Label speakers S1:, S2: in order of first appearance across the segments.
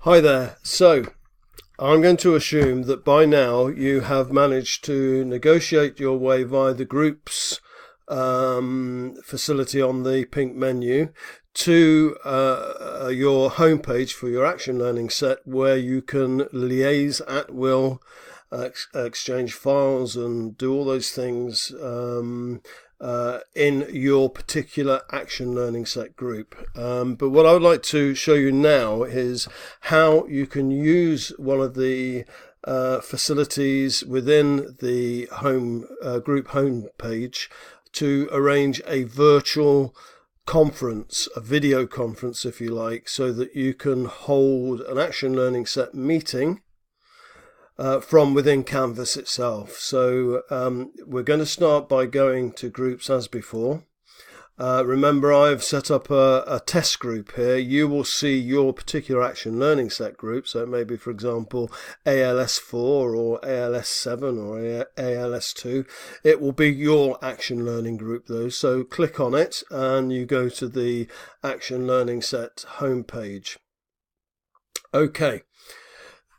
S1: Hi there. So I'm going to assume that by now you have managed to negotiate your way via the groups facility on the pink menu to your homepage for your action learning set, where you can liaise at will, exchange files and do all those things in your particular action learning set group. But what I would like to show you now is how you can use one of the facilities within the home group home page to arrange a virtual conference, a video conference if you like, so that you can hold an action learning set meeting from within Canvas itself. So we're going to start by going to groups as before. Remember, I've set up a test group here. You will see your particular action learning set group. So it may be, for example, ALS 4 or ALS 7 or ALS 2. It will be your action learning group though. So click on it and you go to the action learning set homepage. Okay.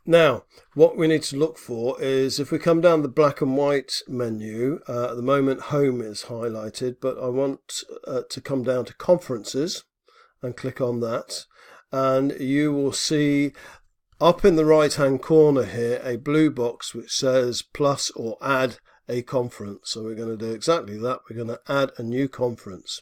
S1: Now, what we need to look for is, if we come down the black and white menu, at the moment home is highlighted, but I want to come down to conferences and click on that, and you will see up in the right hand corner here a blue box which says plus or add a conference. So we're going to do exactly that. We're going to add a new conference.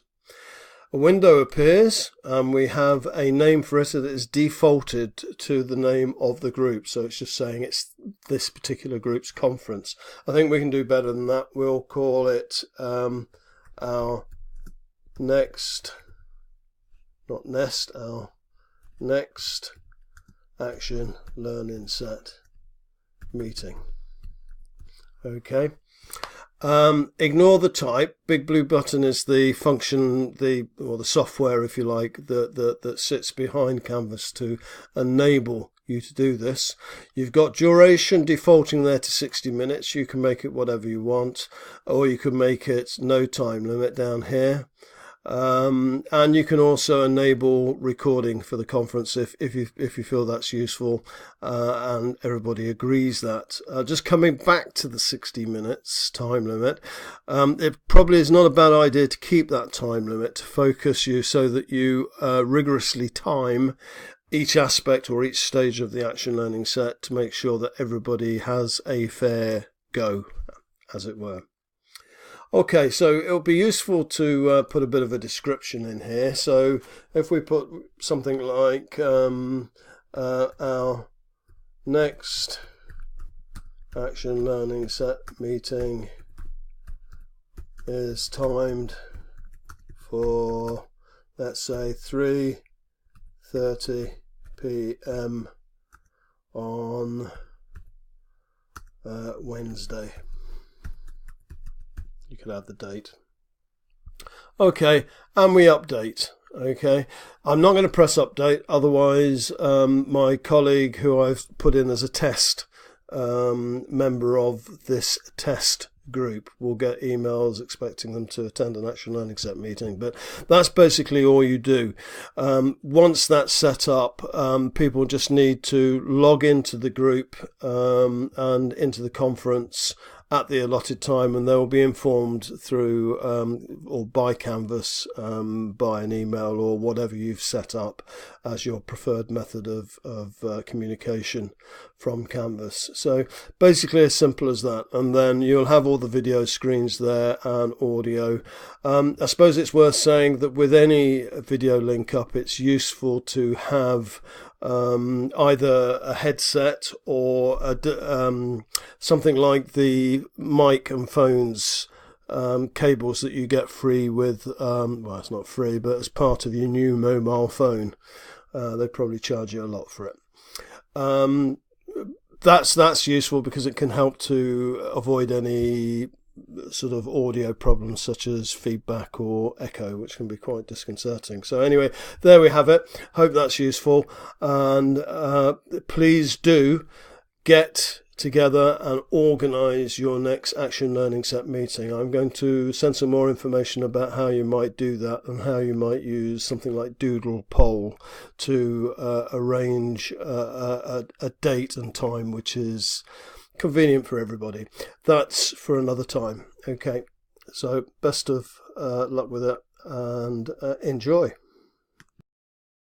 S1: A window appears and we have a name for it that is defaulted to the name of the group. So it's just saying it's this particular group's conference. I think we can do better than that. We'll call it our next action learning set meeting. Okay. Ignore the type. Big blue button is the function, or the software, if you like, that sits behind Canvas to enable you to do this. You've got duration defaulting there to 60 minutes. You can make it whatever you want, or you can make it no time limit down here. And you can also enable recording for the conference if you feel that's useful, and everybody agrees that. Just coming back to the 60 minutes time limit, it probably is not a bad idea to keep that time limit to focus you so that you rigorously time each aspect or each stage of the action learning set to make sure that everybody has a fair go, as it were. Okay, so it'll be useful to put a bit of a description in here. So if we put something like our next action learning set meeting is timed for, let's say, 3:30 p.m. on Wednesday. You could add the date. Okay, and we update. Okay, I'm not going to press update, otherwise my colleague who I've put in as a test member of this test group will get emails expecting them to attend an action learning set meeting. But that's basically all you do. Once that's set up, people just need to log into the group and into the conference at the allotted time, and they will be informed through or by Canvas, by an email or whatever you've set up as your preferred method of communication from Canvas. So basically as simple as that, and then you'll have all the video screens there and audio. I suppose it's worth saying that with any video link up, it's useful to have either a headset or something like the mic and phones cables that you get free with, well, it's not free, but as part of your new mobile phone. They probably charge you a lot for it. That's useful because it can help to avoid any sort of audio problems such as feedback or echo, which can be quite disconcerting. So anyway, there we have it. Hope that's useful, and please do get together and organise your next Action Learning Set meeting. I'm going to send some more information about how you might do that and how you might use something like Doodle Poll to arrange a date and time which is convenient for everybody. That's for another time. Okay, so best of luck with it and enjoy.